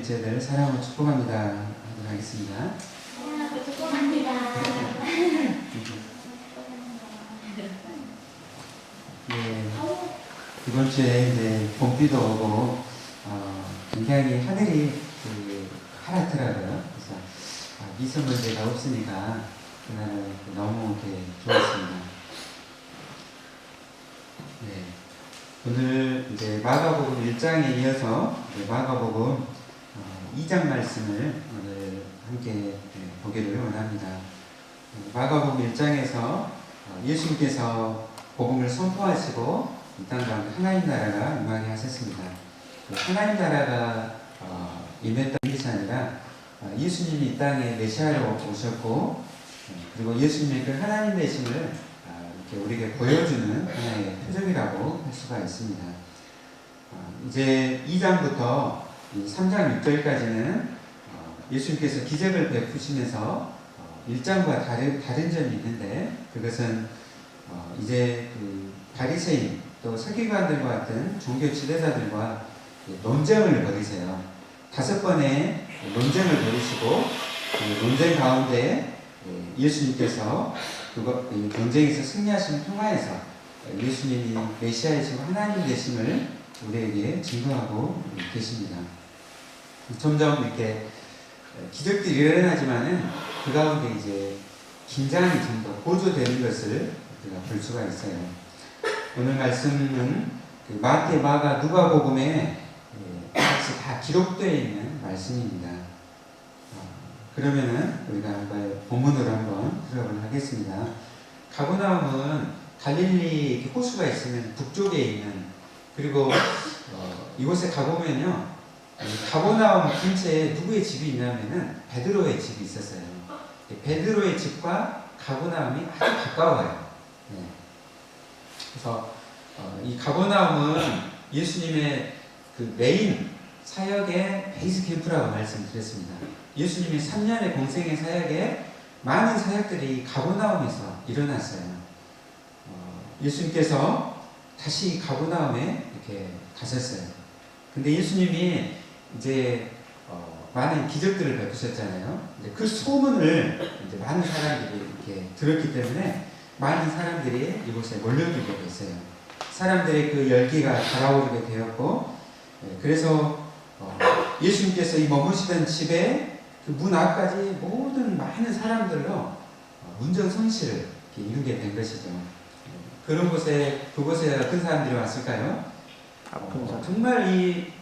일제들 사랑으로 축복합니다. 하도록 하겠습니다. 사랑하고 축복합니다. 네, 이번 주에 이제 봄비도 오고 굉장히 하늘이 하얗더라고요. 그래서 미세먼지가 없으니까 그날은 너무 좋았습니다. 네, 오늘 이제 마가복음 1장에 이어서 마가복음 2장 말씀을 오늘 함께 보기를 원합니다. 마가복음 1장에서 예수님께서 복음을 선포하시고 이 땅 가운데 하나님 나라가 임하게 하셨습니다. 하나님 나라가 임했던 것이 아니라 예수님이 이 땅에 메시아로 오셨고 그리고 예수님의 그 하나님 되심을 이렇게 우리에게 보여주는 하나의 표적이라고 할 수가 있습니다. 이제 2장부터 3장 6절까지는 예수님께서 기적을 베푸시면서 1장과 다른 점이 있는데 그것은 이제 그 바리새인 또 서기관들과 같은 종교 지도자들과 논쟁을 벌이세요. 5번의 논쟁을 벌이시고 그 논쟁 가운데 예수님께서 이 논쟁에서 승리하심을 통하여서 예수님이 메시아이시고 하나님 되심을 우리에게 증거하고 계십니다. 점점 이렇게 기적들이 일어나지만은 그 가운데 이제 긴장이 좀 더 고조되는 것을 우리가 볼 수가 있어요. 오늘 말씀은 그 마태, 마가, 누가복음에 같이 다 기록되어 있는 말씀입니다. 그러면은 우리가 본문으로 한번 들어보도록 하겠습니다. 가버나움은 갈릴리 호수가 있으면 북쪽에 있는 그리고 이곳에 가보면요 가버나움 근처에 누구의 집이 있냐면은 베드로의 집이 있었어요. 베드로의 집과 가버나움이 아주 가까워요. 네. 그래서 이 가버나움은 예수님의 그 메인 사역의 베이스 캠프라고 말씀드렸습니다. 예수님의 3년의 공생의 사역에 많은 사역들이 가버나움에서 일어났어요. 예수님께서 다시 가버나움에 이렇게 가셨어요. 근데 예수님이 이제 많은 기적들을 베푸셨잖아요. 이제 그 소문을 이제 많은 사람들이 이렇게 들었기 때문에 많은 사람들이 이곳에 몰려들게 됐어요. 사람들의 그 열기가 달아오르게 되었고, 그래서 예수님께서 이 머무시던 집에 그 문 앞까지 모든 많은 사람들로 문정성시를 이루게 된 것이죠. 그런 곳에 그곳에 어떤 사람들이 왔을까요? 정말 이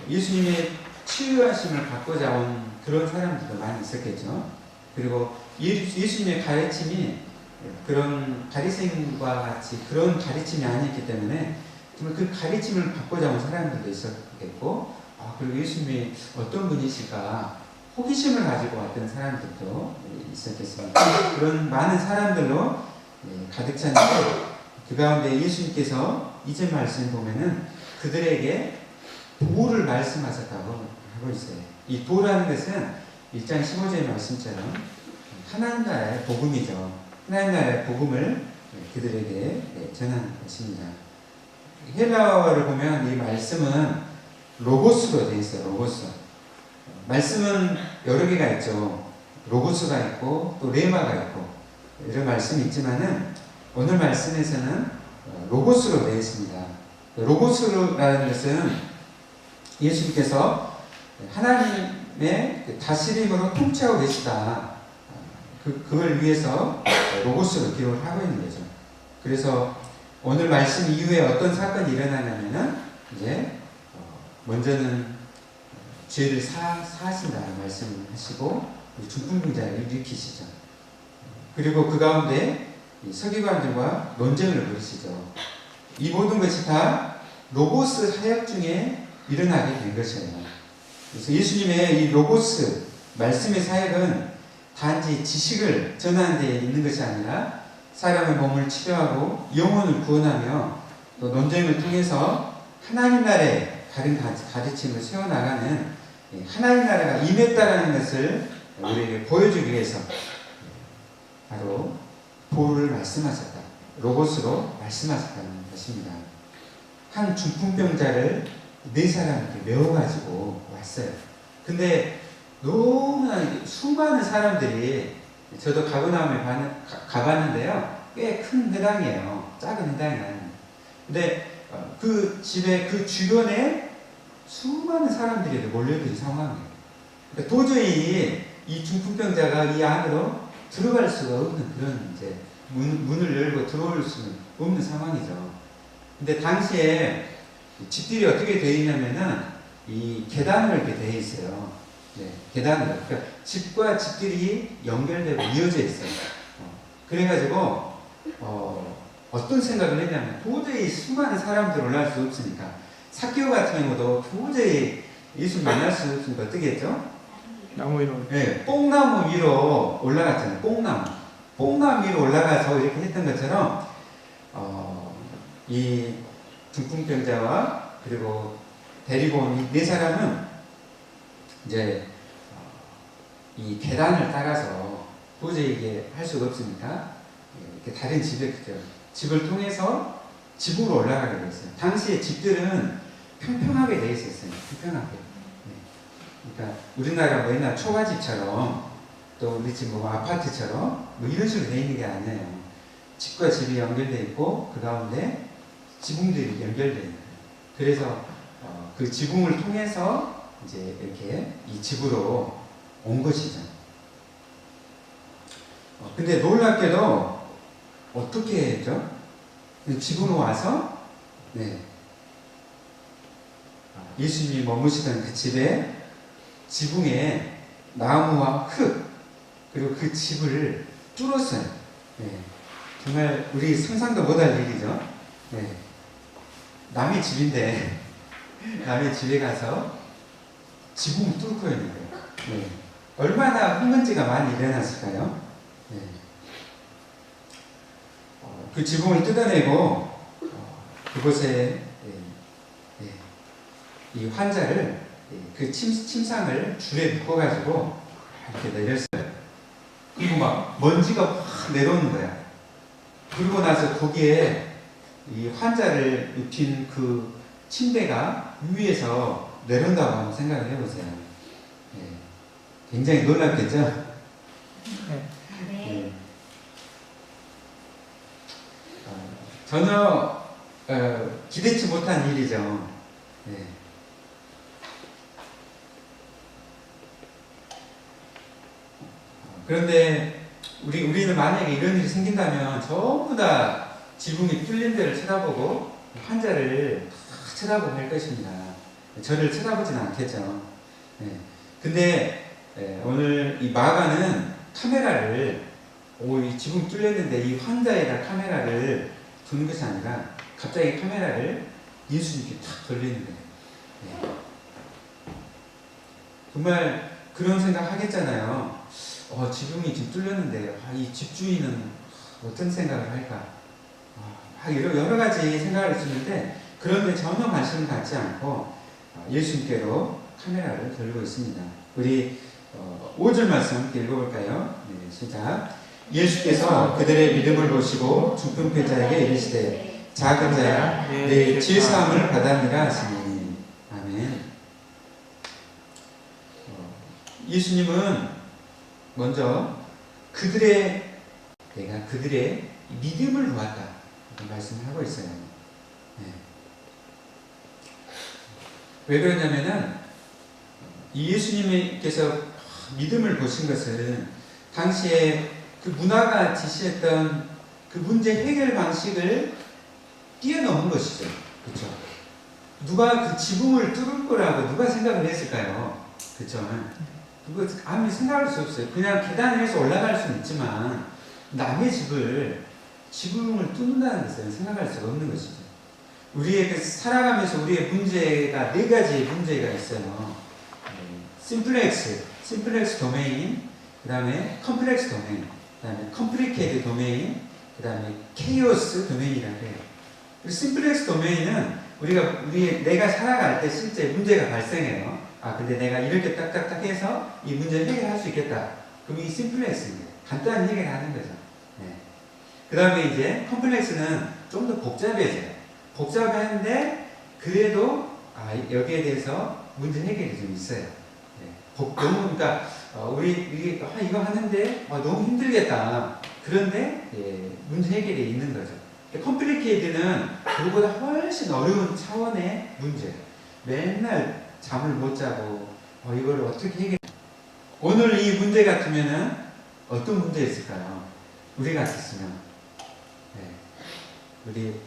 예수님의 치유하심을 받고자 온 그런 사람들도 많이 있었겠죠. 그리고 예수님의 가르침이 그런 바리새인과 같이 그런 가르침이 아니었기 때문에 정말 그 가르침을 받고자 온 사람들도 있었겠고, 그리고 예수님이 어떤 분이실까 호기심을 가지고 왔던 사람들도 있었겠습니다. 그런 많은 사람들로 가득 찼는데 그 가운데 예수님께서 이제 말씀 보면은 그들에게 도를 말씀하셨다고 하고 있어요. 이 도라는 것은 1장 15절의 말씀처럼 하나님 나라의 복음이죠. 하나님 나라의 복음을 그들에게 전하는 것입니다. 헬라어를 보면 이 말씀은 로고스로 되어 있어요. 로고스. 말씀은 여러 개가 있죠. 로고스가 있고 또 레마가 있고 이런 말씀이 있지만은 오늘 말씀에서는 로고스로 되어 있습니다. 로고스라는 것은 예수님께서 하나님의 다스림으로 통치하고 계시다. 그걸 위해서 로고스로 기록을 하고 있는 거죠. 그래서 오늘 말씀 이후에 어떤 사건이 일어나냐면은 이제 먼저는 죄를 사하신다는 말씀을 하시고 중풍병자를 일으키시죠. 그리고 그 가운데 서기관들과 논쟁을 벌이시죠. 이 모든 것이 다 로고스 사역 중에 일어나게 된 것이에요. 그래서 예수님의 이 로고스 말씀의 사역은 단지 지식을 전하는 데 있는 것이 아니라 사람의 몸을 치료하고 영혼을 구원하며 또 논쟁을 통해서 하나님 나라의 다른 가르침을 세워나가는 하나님 나라가 임했다라는 것을 우리에게 보여주기 위해서 바로 도를 말씀하셨다. 로고스로 말씀하셨다는 것입니다. 한 중풍병자를 4사람에게 메워가지고 왔어요. 근데 너무나 수많은 사람들이, 저도 가버나움에 가봤는데요. 꽤 큰 회당이에요. 작은 회당이 아니에요. 근데 그 집에 그 주변에 수많은 사람들이 몰려든 상황이에요. 그러니까 도저히 이 중풍병자가 이 안으로 들어갈 수가 없는 그런 이제 문을 열고 들어올 수는 없는 상황이죠. 근데 당시에 집들이 어떻게 되어 있냐면은 이 계단으로 이렇게 되어 있어요. 네, 계단으로. 그러니까 집과 집들이 연결되고 이어져 있어요. 그래가지고 어떤 생각을 했냐면 도저히 수많은 사람들 올라갈 수 없으니까 삭개오 같은 경우도 도저히 예수 만날 수 없으니까 어떻게 했죠? 나무 위로. 네, 뽕나무 위로 올라갔잖아요. 뽕나무 위로 올라가서 이렇게 했던 것처럼 이 중풍병자와 그리고 데리고 온 이 네 사람은 이제 이 계단을 따라서 도저히 이게 할 수가 없으니까 이렇게 다른 집을 통해서 집으로 올라가게 됐어요. 당시에 집들은 평평하게 되어 있었어요. 평평하게. 그러니까 우리나라 뭐 옛날 초가집처럼 또 우리 집 뭐 아파트처럼 뭐 이런 식으로 되어 있는 게 아니에요. 집과 집이 연결되어 있고 그 가운데 지붕들이 연결되어 있는 거예요. 그래서 그 지붕을 통해서 이제 이렇게 이 집으로 온 것이죠. 근데 놀랍게도 어떻게 했죠? 집으로 와서 예수님이 머무시던 그 집에 지붕에 나무와 흙 그리고 그 집을 뚫었어요. 정말 우리 상상도 못할 일이죠. 남의 집인데 남의 집에 가서 지붕을 뚫고 있는 거예요. 얼마나 흙먼지가 많이 일어났을까요? 그 지붕을 뜯어내고 그곳에 이 환자를 그 침상을 줄에 묶어가지고 이렇게 내렸어요. 그리고 막 먼지가 확 내려오는 거야. 그러고 나서 거기에 이 환자를 눕힌 그 침대가 위에서 내려온다고 한번 생각을 해보세요. 굉장히 놀랍겠죠? 네. 전혀 기대치 못한 일이죠. 그런데 우리는 만약에 이런 일이 생긴다면 전부 다 지붕이 뚫린 데를 쳐다보고 환자를 다 쳐다보고 할 것입니다. 저를 쳐다보지는 않겠죠. 근데 오늘 이 마가는 카메라를 이 지붕 뚫렸는데 이 환자에다 카메라를 두는 것이 아니라 갑자기 카메라를 예수님께 탁 돌리는 거예요. 정말 그런 생각 하겠잖아요. 지붕이 지금 뚫렸는데 이 집주인은 어떤 생각을 할까? 여러 가지 생각을 했었는데 그런데 전혀 관심을 갖지 않고 예수님께로 카메라를 돌리고 있습니다. 우리 5절 말씀 함께 읽어볼까요? 시작. 예수께서 그들의 믿음을 보시고 중풍병자에게 이르시되 작은 자야 내 죄사함을 받았느라 하시니. 아멘. 예수님은 먼저 내가 그들의 믿음을 보았다 이런 말씀을 하고 있어요. 왜 그러냐면은 이 예수님께서 믿음을 보신 것은 당시에 그 문화가 지시했던 그 문제 해결 방식을 뛰어넘은 것이죠. 그렇죠? 누가 그 지붕을 뚫을 거라고 누가 생각을 했을까요? 그렇죠? 그거 아무리 생각할 수 없어요. 그냥 계단을 해서 올라갈 수는 있지만 남의 지붕을 뚫는다는 것은 생각할 수가 없는 것이죠. 우리의 살아가면서 우리의 문제가 네 가지의 문제가 있어요. 심플렉스 도메인, 그 다음에 컴플렉스 도메인, 그 다음에 컴플리케이트 도메인, 그 다음에 케이오스 도메인이라고 해요. 심플렉스 도메인은 내가 살아갈 때 실제 문제가 발생해요. 근데 내가 이렇게 딱딱딱 해서 이 문제를 해결할 수 있겠다. 그럼 이 심플렉스입니다. 간단히 해결하는 거죠. 그 다음에 이제 컴플렉스는 좀 더 복잡해져요. 복잡한데 그래도 여기에 대해서 문제 해결이 좀 있어요. 너무 그러니까 우리 이거 하는데 너무 힘들겠다. 그런데 문제 해결이 있는 거죠. 컴플리케이드는 그거보다 훨씬 어려운 차원의 문제. 맨날 잠을 못 자고 이걸 어떻게 해결? 오늘 이 문제 같으면은 어떤 문제였을까요? 우리 같았으면 우리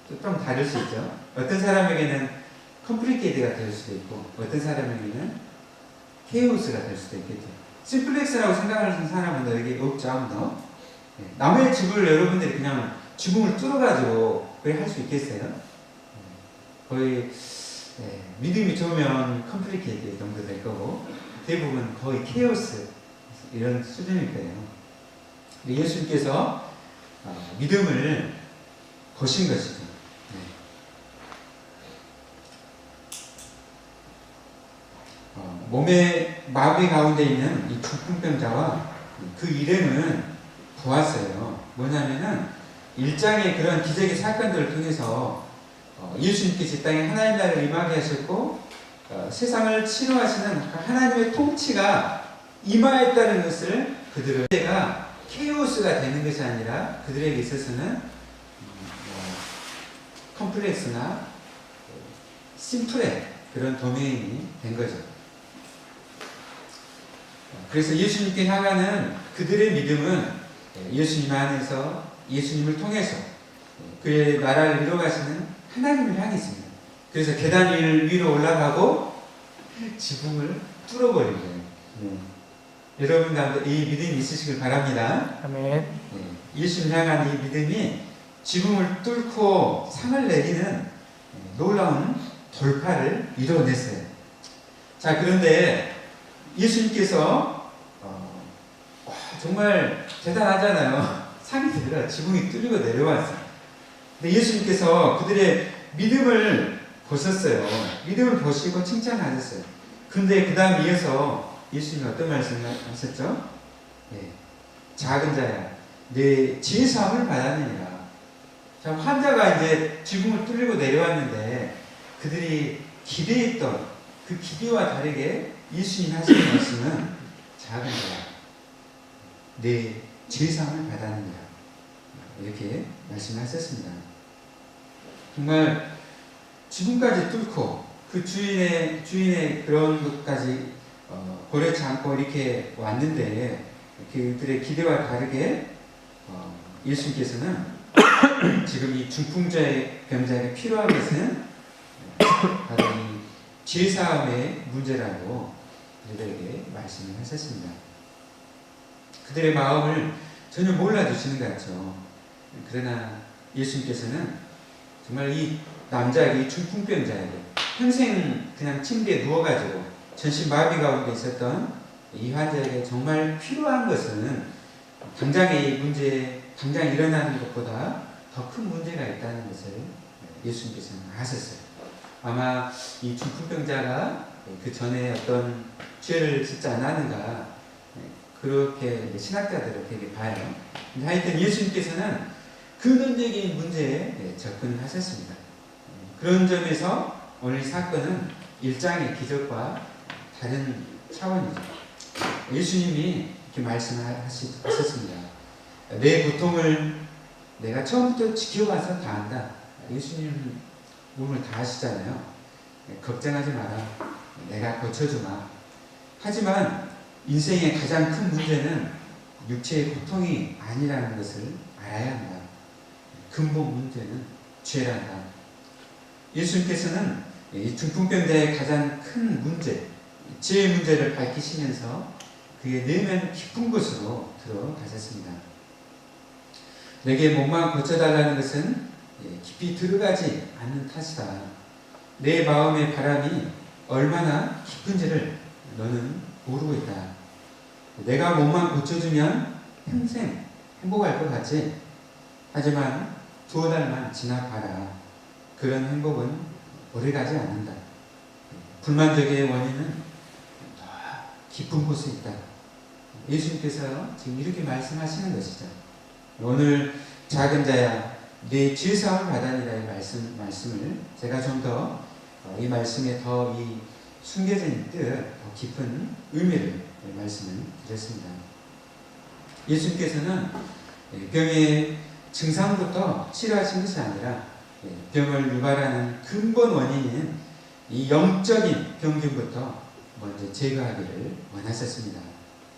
좀 다를 수 있죠. 어떤 사람에게는 컴플리케이드가 될 수도 있고 어떤 사람에게는 케이오스가 될 수도 있겠죠. 심플렉스라고 생각하는 사람은 여기 없죠. 아무도. 남의 집을 여러분들이 그냥 지붕을 뚫어가지고 그래 할 수 있겠어요? 거의 믿음이 좋으면 컴플리케이드 정도 될 거고 대부분 거의 케이오스 이런 수준일 거예요. 예수님께서 믿음을 거신 것이죠. 몸의 마비 가운데 있는 이 중풍병자와 그 이름은 보았어요. 뭐냐면은 1장의 그런 기적의 사건들을 통해서 예수님께서 이 땅에 하나님 나라를 임하게 하셨고 세상을 치유하시는 하나님의 통치가 임하였다는 것을 그들은 때가 케이오스가 되는 것이 아니라 그들에게 있어서는 컴플렉스나 심플의 그런 도메인이 된 거죠. 그래서 예수님께 향하는 그들의 믿음은 예수님 안에서 예수님을 통해서 그의 나라를 이루어가시는 하나님을 향해 있습니다. 그래서 계단 위로 올라가고 지붕을 뚫어버린 거예요. 여러분 가운데 이 믿음이 있으시길 바랍니다. 아멘. 예수님을 향한 이 믿음이 지붕을 뚫고 상을 내리는 놀라운 돌파를 이뤄냈어요. 자, 그런데 예수님께서 정말 대단하잖아요. 상이 들어 지붕이 뚫리고 내려왔어요. 근데 예수님께서 그들의 믿음을 보셨어요. 믿음을 보시고 칭찬하셨어요. 근데 그 다음 이어서 예수님이 어떤 말씀을 하셨죠? 작은 자야, 내 지혜 사함을 받았느니라. 자, 환자가 이제 지붕을 뚫리고 내려왔는데 그들이 기대했던 그 기대와 다르게 예수님 하시는 말씀은 작은 자야, 내 지혜 사함을 받았느니라. 이렇게 말씀하셨습니다. 정말 지붕까지 뚫고 그 주인의 그런 것까지 고려치 않고 이렇게 왔는데 그들의 기대와 다르게 예수님께서는 지금 이 중풍자의 병자에게 필요한 것은 바로 이 지혜사함의 문제라고 그들에게 말씀을 하셨습니다. 그들의 마음을 전혀 몰라주시는 것 같죠. 그러나 예수님께서는 정말 이 남자에게, 이 중풍병자에게 평생 그냥 침대에 누워가지고 전신마비 가운데 있었던 이 환자에게 정말 필요한 것은 당장의 문제, 당장 일어나는 것보다 더 큰 문제가 있다는 것을 예수님께서는 아셨어요. 아마 이 중풍병자가 그 전에 어떤 죄를 짓지 않았는가 그렇게 신학자들은 되게 봐요. 근데 하여튼 예수님께서는 근원적인 문제에 접근하셨습니다. 그런 점에서 오늘 이 사건은 1장의 기적과 다른 차원이죠. 예수님이 이렇게 말씀하셨습니다. 내 고통을 내가 처음부터 지켜봐서 다 안다. 예수님 몸을 다 아시잖아요. 걱정하지 마라. 내가 고쳐주마. 하지만 인생의 가장 큰 문제는 육체의 고통이 아니라는 것을 알아야 한다. 근본 문제는 죄란다. 예수님께서는 이 중풍병자의 가장 큰 문제, 죄의 문제를 밝히시면서 그의 내면 깊은 곳으로 들어가셨습니다. 내게 몸만 고쳐달라는 것은 깊이 들어가지 않는 탓이다. 내 마음의 바람이 얼마나 깊은지를 너는 모르고 있다. 내가 몸만 고쳐주면 평생 행복할 것 같지? 하지만 2달만 지나봐라. 그런 행복은 오래가지 않는다. 불만족의 원인은 더 깊은 곳에 있다. 예수님께서 지금 이렇게 말씀하시는 것이죠. 오늘 작은 자야 네 지혜사함을 받아니라의 말씀을 제가 좀 더 이 말씀에 더 이 숨겨져 있는 뜻, 더 깊은 의미를 말씀을 드렸습니다. 예수님께서는 병의 증상부터 치료하신 것이 아니라 병을 유발하는 근본 원인인 이 영적인 병균부터 먼저 제거하기를 원하셨습니다.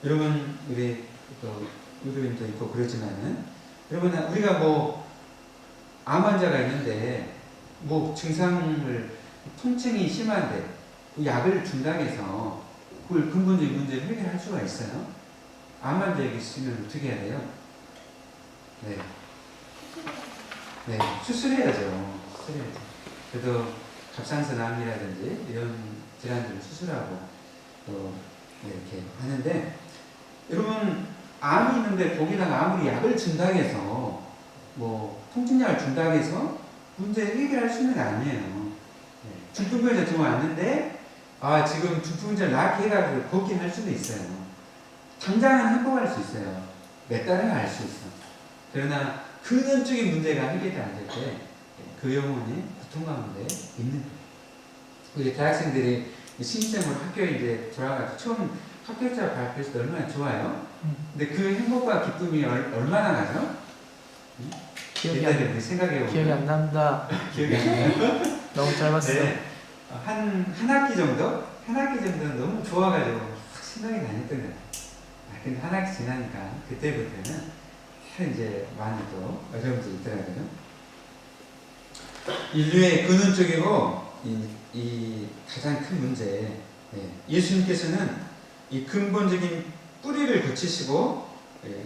여러분, 우리 또 의료인도 있고 그러지만은, 여러분, 우리가 뭐 암 환자가 있는데 뭐 증상을 통증이 심한데 그 약을 준다고 해서 그걸 근본적인 문제를 해결할 수가 있어요? 암 환자에게 있으면 어떻게 해야 돼요? 네, 수술해야죠. 그래도 갑상선 암이라든지 이런 질환들을 수술하고 또 이렇게 하는데, 여러분, 암이 있는데 거기다가 아무리 약을 준다고 해서 뭐 통증약을 준다고 해서 문제를 해결할 수 있는 게 아니에요. 중풍병자 지금 왔는데 지금 중풍병자를 낫게 해가지고 걷긴 할 수도 있어요. 당장은 회복할 수 있어요. 몇 달은 알 수 있어. 그러나 근원적인 문제가 해결이 안 될 때 그 영혼이 고통 가운데 있는 거예요. 우리 대학생들이 신입생으로 학교에 이제 돌아가서 처음 합격자 발표했을 때 얼마나 좋아요? 근데 그 행복과 기쁨이 얼마나 나죠? 기억이 안 납니다. 기억이 안 나요? 너무 짧았어요. 네. 한 학기 정도? 한 학기 정도는 너무 좋아가지고 확 생각이 다녔던 거예요. 근데 한 학기 지나니까 그때부터는 이제 많이 또 어려움들이 있더라고요. 인류의 근원적이고 이 가장 큰 문제, 예수님께서는 이 근본적인 뿌리를 고치시고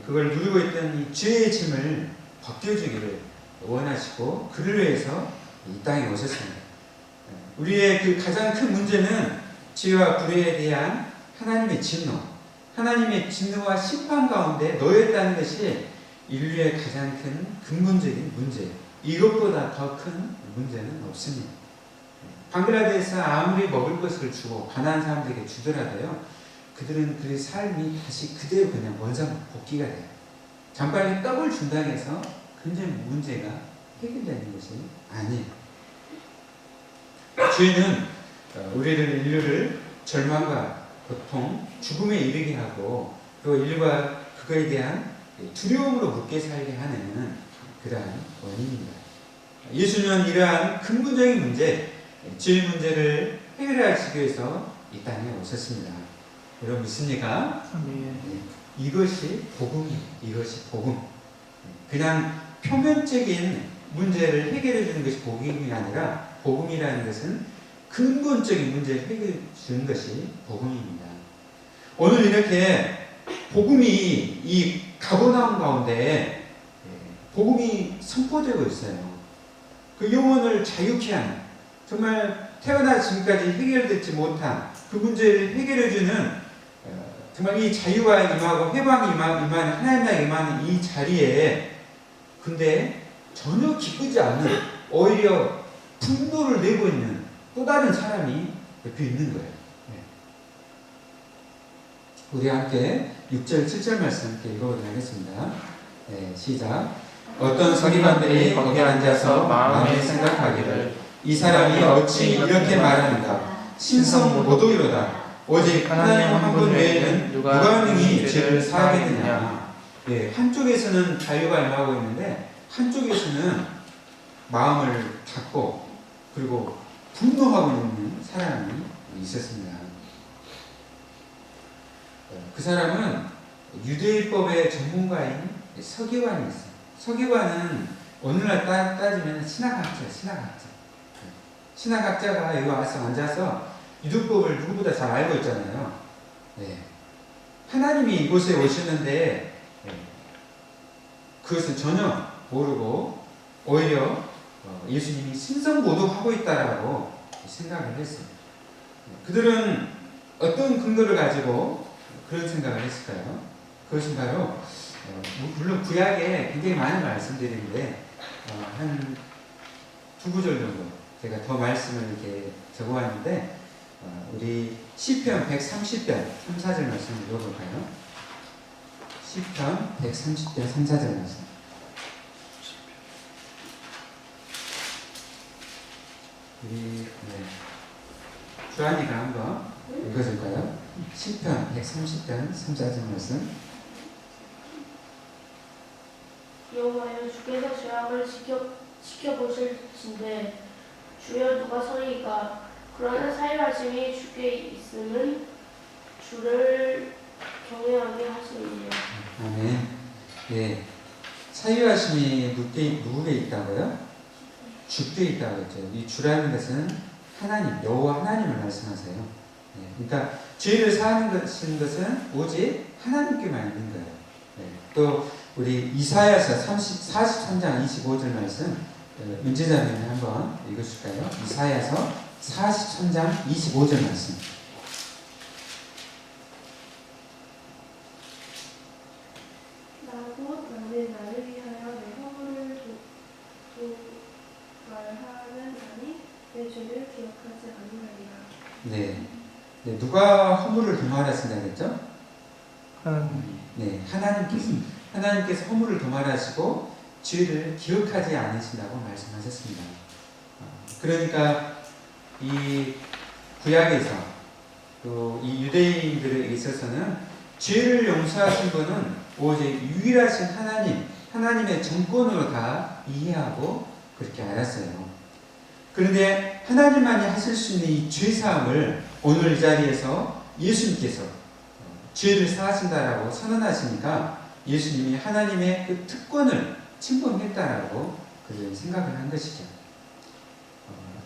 그걸 누리고 있던 이 죄의 짐을 벗겨주기를 원하시고 그를 위해서 이 땅에 오셨습니다. 우리의 그 가장 큰 문제는 죄와 불의에 대한 하나님의 진노, 하나님의 진노와 심판 가운데 놓였다는 것이 인류의 가장 큰 근본적인 문제예요. 이것보다 더 큰 문제는 없습니다. 방글라데시에서 아무리 먹을 것을 주고 가난한 사람들에게 주더라도요, 그들은 그의 삶이 다시 그대로 그냥 원상 복귀가 돼요. 잠깐의 떡을 준다고 해서 굉장히 문제가 해결되는 것이 아니에요. 죄는 우리를, 인류를 절망과 고통, 죽음에 이르게 하고 또 인류가 그거에 대한 두려움으로 묶여 살게 하는 그러한 원인입니다. 예수님은 이러한 근본적인 문제, 죄 문제를 해결하시기 위해서 이 땅에 오셨습니다. 여러분 믿습니까? 이것이 복음이에요. 이것이 복음. 그냥 표면적인 문제를 해결해 주는 것이 복음이 아니라, 복음이라는 것은 근본적인 문제를 해결해 주는 것이 복음입니다. 오늘 이렇게 복음이 이 가버나움 가운데 복음이 선포되고 있어요. 그 영혼을 자유케 하는, 정말 태어나 지금까지 해결되지 못한 그 문제를 해결해주는, 정말 이 자유가 임하고 해방이 임하는, 하나님 나라가 임하는 이 자리에, 근데 전혀 기쁘지 않는, 오히려 분노를 내고 있는 또 다른 사람이 옆에 있는 거예요. 우리 함께 6절, 7절 말씀 함께 읽어보도록 하겠습니다. 시작. 어떤 서기관들이 거기 앉아서 마음에 생각하기를, 이 사람이 어찌 이렇게 말하는가? 신성 모독이로다. 오직 하나님 한 분 외에는 누가 능히 죄를 사하겠느냐. 한쪽에서는 자유가 임하고 있는데 한쪽에서는 마음을 닫고 그리고 분노하고 있는 사람이 있었습니다. 그 사람은 유대율법의 전문가인 서기관이 있어요. 서기관은 오늘날 따지면 신학학자예요. 신학학자가 여기 와서 앉아서 유대법을 누구보다 잘 알고 있잖아요. 하나님이 이곳에 오시는데 그것은 전혀 모르고 오히려 예수님이 신성모독하고 있다라고 생각을 했어요. 그들은 어떤 근거를 가지고 그런 생각을 했을까요? 그것은 바로 물론 구약에 굉장히 많은 말씀드리는데 한 두 구절 정도 제가 더 말씀을 이렇게 적어왔는데, 우리 시편 130편 3, 4절 말씀 읽어볼까요? 시편 130편 3, 4절 말씀. 주한이가 한번 읽어줄까요? 시편 130편 3-4절 말씀. 여호와여 주께서 죄악을 지켜보실진대 주여 누가 서리이까 그러나 사유하심이 주께 있음은 주를 경외하게 하시니라. 아멘. 예. 사유하심이 누구에 있다고요? 주께 있다고 했죠. 이 주라는 것은 하나님, 여호와 하나님을 말씀하세요. 예. 그러니까 죄를 사하는 것은 오직 하나님께만 있는 거예요. 예. 또 우리 이사야서 43장 25절 말씀 윤재자님이 한번 읽으실까요? 이사야서 43장 25절 말씀. 나는 나를 위하여 내 허물을 도말하는 자니 내 죄를 기억하지 아니하리라. 네. 네. 누가 허물을 도말하신다고 했죠? 네. 하나님께서 허물을 도말하시고 죄를 기억하지 않으신다고 말씀하셨습니다. 그러니까 이 구약에서 또 이 유대인들에 있어서는 죄를 용서하신 분은 오직 유일하신 하나님의 정권으로 다 이해하고 그렇게 알았어요. 그런데 하나님만이 하실 수 있는 이 죄사함을 오늘 이 자리에서 예수님께서 죄를 사하신다라고 선언하시니까 예수님이 하나님의 그 특권을 침범했다라고 그들은 생각을 한 것이죠.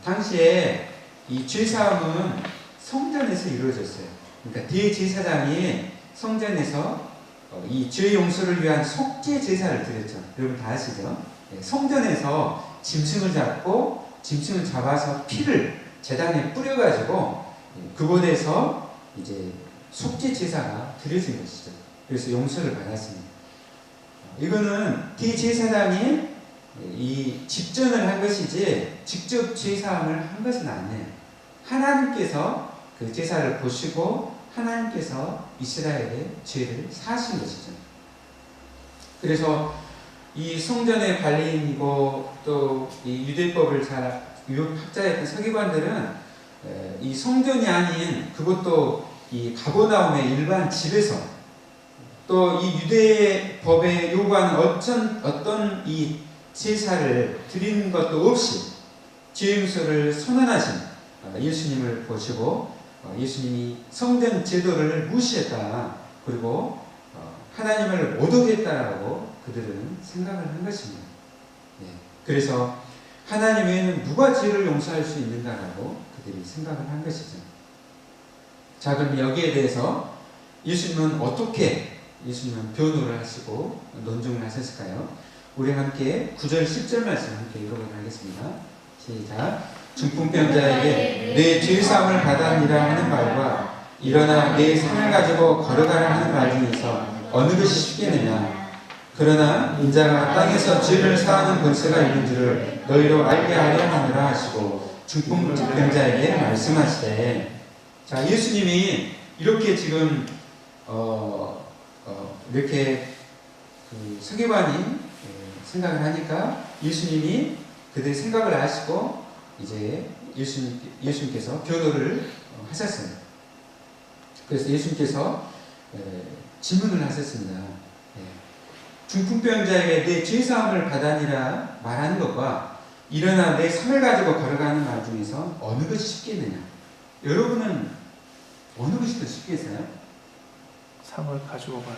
당시에 이 죄사함은 성전에서 이루어졌어요. 그러니까 대제사장이 성전에서 이 죄 용서를 위한 속죄 제사를 드렸죠. 여러분 다 아시죠? 성전에서 짐승을 잡아서 피를 제단에 뿌려가지고 그곳에서 이제 속죄 제사가 드려진 것이죠. 그래서 용서를 받았습니다. 이거는 대제사장이 이 집전을 한 것이지 직접 제사함을 한 것은 아니에요. 하나님께서 그 제사를 보시고 하나님께서 이스라엘의 죄를 사하신 것이죠. 그래서 이 성전의 관리인이고 또 이 유대법을 잘 학자였던 서기관들은 이 성전이 아닌 그것도 이 가버나움의 일반 집에서 또 이 유대법에 요구하는 어떤 이 제사를 드리는 것도 없이 죄 용서를 선언하신 예수님을 보시고 예수님이 성전 제도를 무시했다. 그리고 하나님을 모독했다라고 그들은 생각을 한 것입니다. 그래서 하나님 외에는 누가 죄를 용서할 수 있는가라고 그들이 생각을 한 것이죠. 자, 그럼 여기에 대해서 예수님은 어떻게 변호를 하시고 논증을 하셨을까요? 우리 함께 9절 10절 말씀 함께 읽어보도록 하겠습니다. 시작. 중풍병자에게 내 죄사함을 받았니라 하는 말과 일어나 내 상을 가지고 걸어가라 하는 말 중에서 어느 것이 쉽겠느냐? 그러나 인자가 땅에서 죄를 사하는 권세가 있는 줄을 너희로 알게 하려 하느라 하시고 중풍병자에게 말씀하시되. 자, 예수님이 이렇게 지금 이렇게 그 서기관이 생각을 하니까 예수님이 그들의 생각을 아시고 이제 예수님께서 변호를 하셨어요. 그래서 예수님께서 질문을 하셨습니다. 중풍병자에게 내 죄사함을 받아니라 말하는 것과 일어나 내 상을 가지고 걸어가는 말 중에서 어느 것이 쉽겠느냐? 여러분은 어느 것이 더 쉽겠어요? 상을 가지고 가라.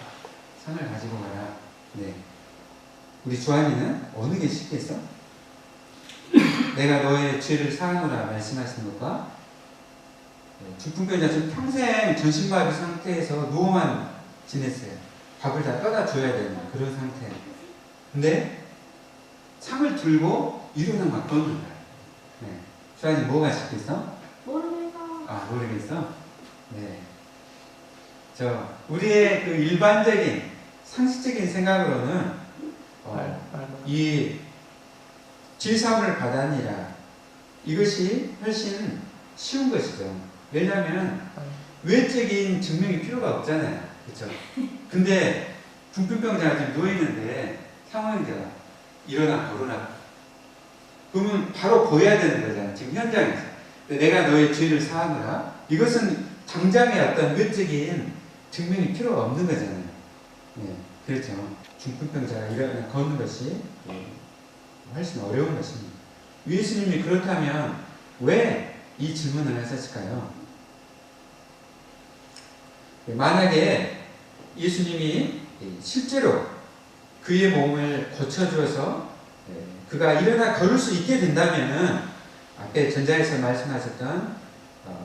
상을 가지고 가라. 네. 우리 주한이는 어느 게 쉽겠어? 내가 너의 죄를 사하노라 말씀하시는 것과 중풍병자 지금 평생 전신마비 상태에서 누워만 지냈어요. 밥을 다 떠다 줘야 되는 그런 상태. 근데 상을 들고 일어나 막 걷는 거야. 네. 주한이 뭐가 쉽겠어? 모르겠어. 아, 모르겠어? 네. 우리의 그 일반적인 상식적인 생각으로는 이 죄사함을 받아니라 이것이 훨씬 쉬운 것이죠. 왜냐하면 외적인 증명이 필요가 없잖아요. 그렇죠? 근데 중풍병자가 지금 누워있는데 상황자가 일어나 걸어나 그러면 바로 보여야 되는 거잖아요. 지금 현장에서. 내가 너의 죄를 사하노라. 이것은 당장의 어떤 외적인 증명이 필요가 없는 거잖아요. 예, 그렇죠. 중풍병자가 일어나 걷는 것이 훨씬 어려운 것입니다. 예수님이 그렇다면 왜 이 질문을 하셨을까요? 만약에 예수님이 실제로 그의 몸을 고쳐주어서 그가 일어나 걸을 수 있게 된다면 앞에 전자에서 말씀하셨던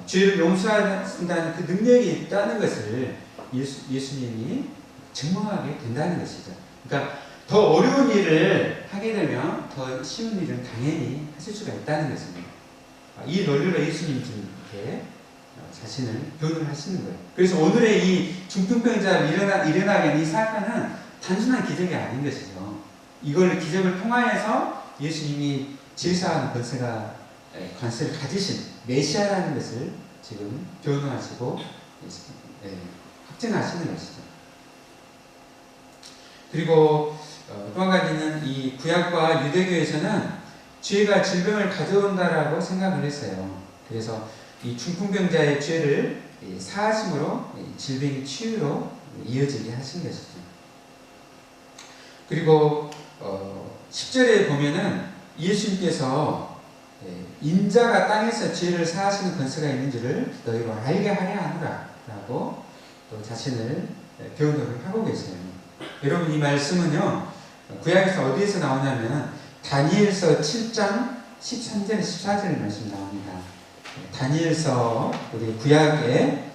죄를 용서한다는 그 능력이 있다는 것을 예수님이 증명하게 된다는 것이죠. 그러니까 더 어려운 일을 하게 되면 더 쉬운 일은 당연히 하실 수가 있다는 것입니다. 이 논리로 예수님이 지금 이렇게 자신을 변호하시는 거예요. 그래서 오늘의 이 중풍병자를 일어나게 한 이 사건은 단순한 기적이 아닌 것이죠. 이걸 기적을 통하여서 예수님이 제사하는 권세를 가지신 메시아라는 것을 지금 변호하시고 확증하시는 것이죠. 그리고 또 한 가지는 이 구약과 유대교에서는 죄가 질병을 가져온다라고 생각을 했어요. 그래서 이 중풍병자의 죄를 사하심으로 질병이 치유로 이어지게 하신 것이죠. 그리고 10절에 보면은 예수님께서 인자가 땅에서 죄를 사하시는 권세가 있는 줄을 너희로 알게 하려 하노라 라고 또 자신을 변호를 하고 계세요. 여러분 이 말씀은요 구약에서 어디에서 나오냐면 다니엘서 7장 13절 14절 말씀 나옵니다. 다니엘서 우리 구약의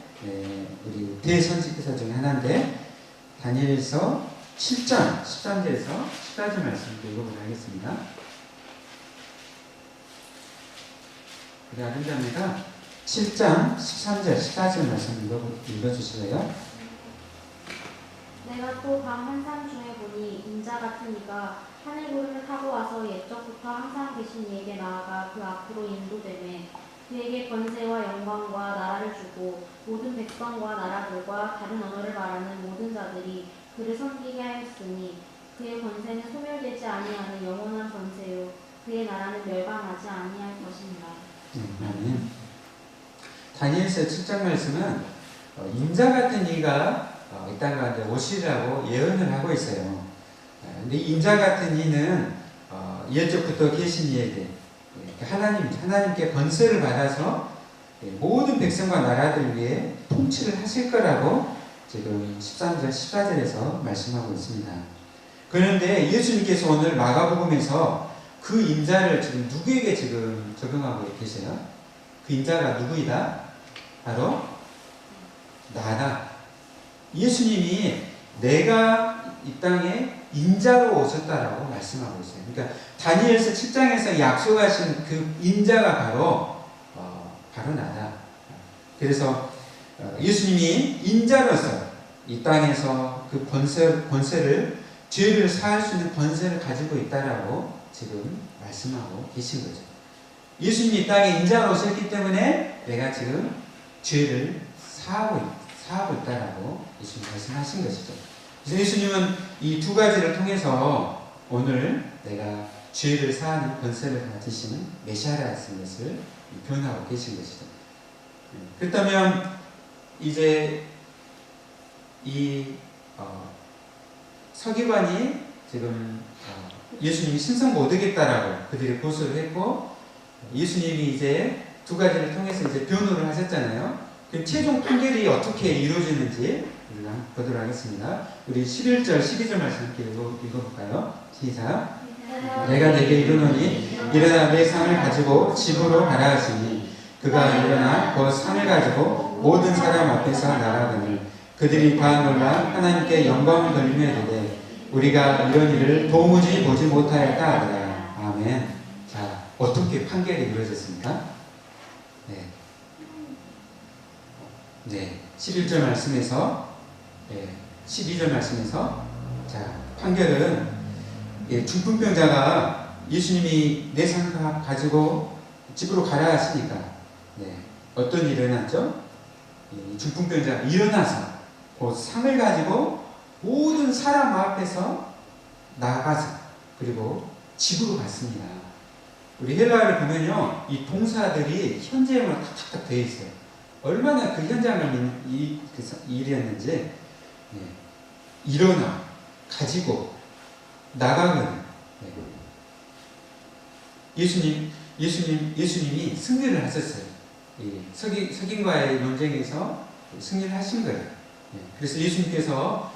우리 대선지기서 중에 하나인데 다니엘서 7장 13절에서 14절 말씀 읽어보도록 하겠습니다. 우리 아들자매가 7장 13절 14절 말씀 읽어주실래요? 내가 또 밤 환상 중에 보니 인자 같은 이가 하늘 구름을 타고 와서 옛적부터 항상 계신 이에게 나아가 그 앞으로 인도되매 그에게 권세와 영광과 나라를 주고 모든 백성과 나라들과 다른 언어를 말하는 모든 자들이 그를 섬기게 하였으니 그의 권세는 소멸되지 아니하는 영원한 권세요 그의 나라는 멸망하지 아니할 것입니다. 아멘. 다니엘서 7장 말씀은 인자 같은 이가 이 땅 가운데 오시라고 예언을 하고 있어요. 근데 인자 같은 이는 옛적부터 계신 이에게 하나님께 권세를 받아서 모든 백성과 나라들 위해 통치를 하실 거라고 지금 13절 14절에서 말씀하고 있습니다. 그런데 예수님께서 오늘 마가복음에서 그 인자를 지금 누구에게 지금 적용하고 계세요? 그 인자가 누구이다? 바로 나다. 예수님이 내가 이 땅에 인자로 오셨다라고 말씀하고 있어요. 그러니까 다니엘서 7장에서 약속하신 그 인자가 바로 나다. 그래서 예수님이 인자로서 이 땅에서 그 권세를 죄를 사할 수 있는 권세를 가지고 있다라고 지금 말씀하고 계신 거죠. 예수님이 이 땅에 인자로 오셨기 때문에 내가 지금 죄를 사하고 있다라고 예수님 말씀하신 것이죠. 그래서 예수님은 이 두 가지를 통해서 오늘 내가 죄를 사하는 권세를 가지시는 메시아라는 것을 표현하고 계신 것이죠. 그렇다면 이제 이 서기관이 지금 예수님이 신성 못 얻겠다라고 그들이 고소를 했고 예수님이 이제 두 가지를 통해서 이제 변호를 하셨잖아요. 그 최종 판결이 어떻게 이루어지는지 우리가 보도록 하겠습니다. 우리 11절, 12절 말씀 함께 읽어볼까요? 시작. 내가 내게 이르노니 일어나 내 상을 가지고 집으로 가라 하시니 그가 일어나 그 상을 가지고 모든 사람 앞에서 나가거늘 그들이 다 놀라 하나님께 영광을 돌리며 이르되 우리가 이런 일을 도무지 보지 못하였다 하더라. 아멘. 자, 어떻게 판결이 이루어졌습니까? 네, 11절 말씀에서 12절 말씀에서 자, 판결은 중풍병자가 예수님이 내 상 가지고 집으로 가라 하시니까 어떤 일이 일어났죠? 중풍병자가 일어나서 그 상을 가지고 모든 사람 앞에서 나가서 그리고 집으로 갔습니다. 우리 헬라어를 보면요, 이 동사들이 현재형으로 탁탁탁 되어 있어요. 얼마나 그 현장감 일이었는지. 예. 일어나, 가지고, 나가거든. 예. 예수님이 승리를 하셨어요. 이 석인과의 논쟁에서 승리를 하신 거예요. 예. 그래서 예수님께서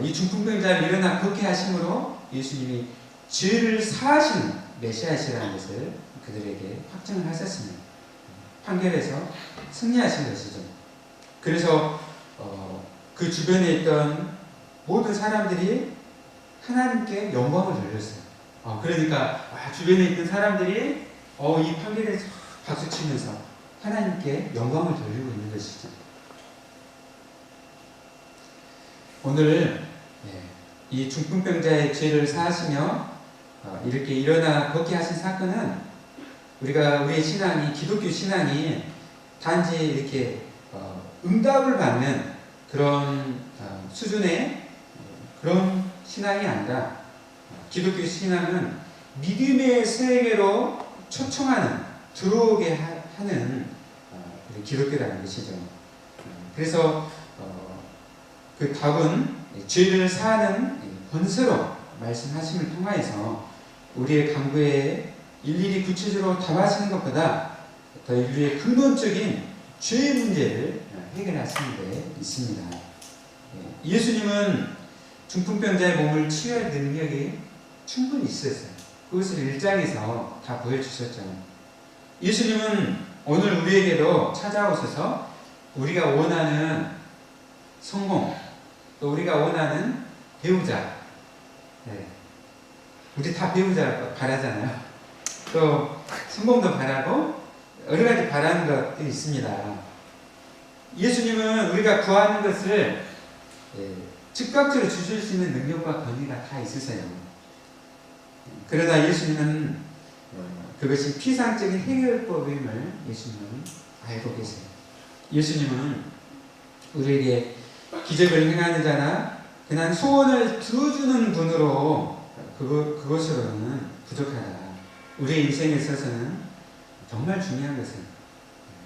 이 중풍병자를 일어나 걷게 하심으로 예수님이 죄를 사하시는 메시아시라는 것을 그들에게 확증을 하셨습니다. 판결에서 승리하신 것이죠. 그래서 그 주변에 있던 모든 사람들이 하나님께 영광을 돌렸어요. 그러니까 주변에 있던 사람들이 이 판결에서 박수치면서 하나님께 영광을 돌리고 있는 것이죠. 오늘 이 중풍병자의 죄를 사하시며 이렇게 일어나 걷게 하신 사건은 우리의 신앙이, 기독교 신앙이 단지 이렇게 응답을 받는 그런 수준의 그런 신앙이 아니라 기독교 신앙은 믿음의 세계로 초청하는, 들어오게 하는 기독교라는 것이죠. 그래서 그 답은 죄를 사하는 권세로 말씀하심을 통하여서 우리의 간구에 일일이 구체적으로 답하시는 것보다 더 인류의 근원적인 죄의 문제를 해결하시는 데 있습니다. 예수님은 중풍병자의 몸을 치유할 능력이 충분히 있었어요. 그것을 1장에서 다 보여주셨죠. 예수님은 오늘 우리에게도 찾아오셔서 우리가 원하는 성공, 또 우리가 원하는 배우자, 우리 다 배우자 바라잖아요. 또 성공도 바라고 여러 가지 바라는 것들이 있습니다. 예수님은 우리가 구하는 것을 즉각적으로 주실 수 있는 능력과 권위가 다 있으세요. 그러나 예수님은 그것이 피상적인 해결법임을 예수님은 알고 계세요. 예수님은 우리에게 기적을 행하는 자나 그냥 소원을 들어주는 분으로 그것으로는 부족하다. 우리의 인생에 있어서는 정말 중요한 것은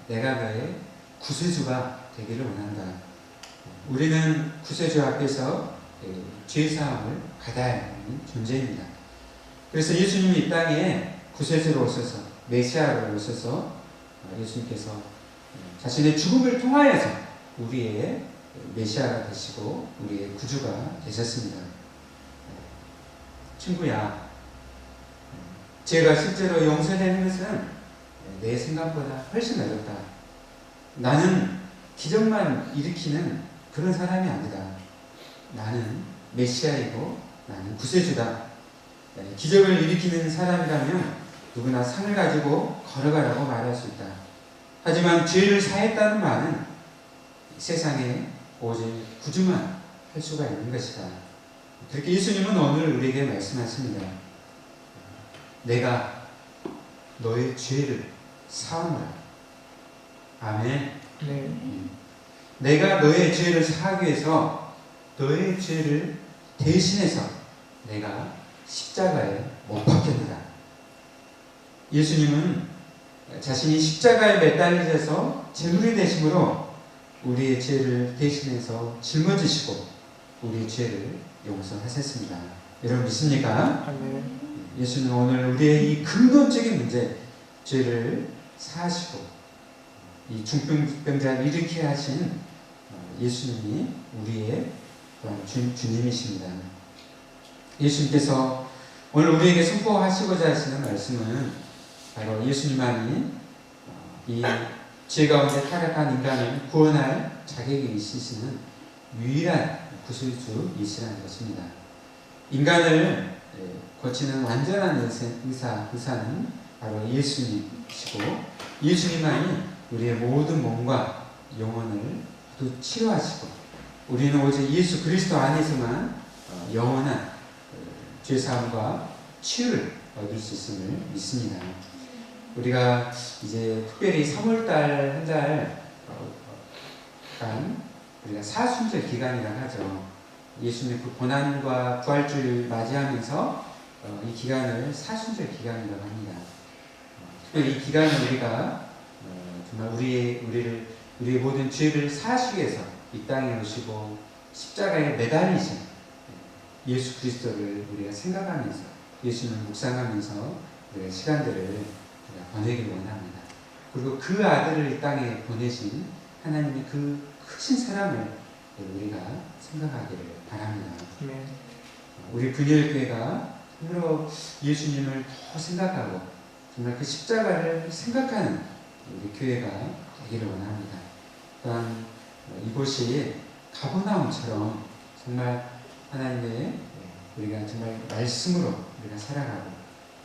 내가 너의 구세주가 되기를 원한다. 우리는 구세주 앞에서 죄사함을 받아야 하는 존재입니다. 그래서 예수님이 이 땅에 구세주로 오셔서, 메시아로 오셔서 예수님께서 자신의 죽음을 통하여서 우리의 메시아가 되시고 우리의 구주가 되셨습니다. 친구야, 죄가 실제로 용서되는 것은 내 생각보다 훨씬 어렵다. 나는 기적만 일으키는 그런 사람이 아니다. 나는 메시아이고 나는 구세주다. 기적을 일으키는 사람이라면 누구나 상을 가지고 걸어가라고 말할 수 있다. 하지만 죄를 사했다는 말은 세상에 오직 구주만 할 수가 있는 것이다. 그렇게 예수님은 오늘 우리에게 말씀하십니다. 내가 너의 죄를 사하노라. 아멘. 네. 내가 너의 죄를 사하기 위해서 너의 죄를 대신해서 내가 십자가에 못 박혔느라. 예수님은 자신이 십자가에 매달리셔서 제물이 되심으로 우리의 죄를 대신해서 짊어지시고 우리의 죄를 용서하셨습니다. 여러분 믿습니까? 아멘. 예수는 오늘 우리의 이 근본적인 문제, 죄를 사하시고 이 중풍병자를 일으키게 하신 예수님이 우리의 주님이십니다. 예수님께서 오늘 우리에게 선포하시고자 하시는 말씀은 바로 예수님만이 이 죄 가운데 타락한 인간을 구원할 자격이 있으시는 유일한 구세주이시라는 것입니다. 인간을 고치는 완전한 의사는 바로 예수님이시고 예수님만이 우리의 모든 몸과 영혼을 모두 치료하시고 우리는 오직 예수 그리스도 안에서만 영원한 죄사함과 치유를 얻을 수 있음을 믿습니다. 우리가 이제 특별히 3월달 한 달간 우리가 사순절 기간이라고 하죠. 예수님의 그 고난과 부활주를 맞이하면서 이 기간을 사순절 기간이라고 합니다. 특별히 이 기간을 우리가 정말 우리의 모든 죄를 사하시기 위해서 이 땅에 오시고 십자가에 매달리신 예수 그리스도를 우리가 생각하면서 예수님을 묵상하면서 우리가 시간들을 우리가 보내기를 원합니다. 그리고 그 아들을 이 땅에 보내신 하나님의 그 크신 사랑을 우리가 생각하기를 바랍니다. 아멘. 우리 분열교회가 참으로 예수님을 더 생각하고 정말 그 십자가를 생각하는 우리 교회가 되기를 원합니다. 또한 이곳이 가버나움처럼 정말 하나님의 우리가 정말 말씀으로 우리가 살아가고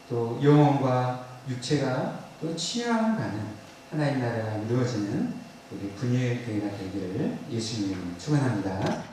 또 영혼과 육체가 또 치유함을 받는 하나님 나라가 이루어지는 우리 분유의 교회가 되기를 예수님을 축원합니다.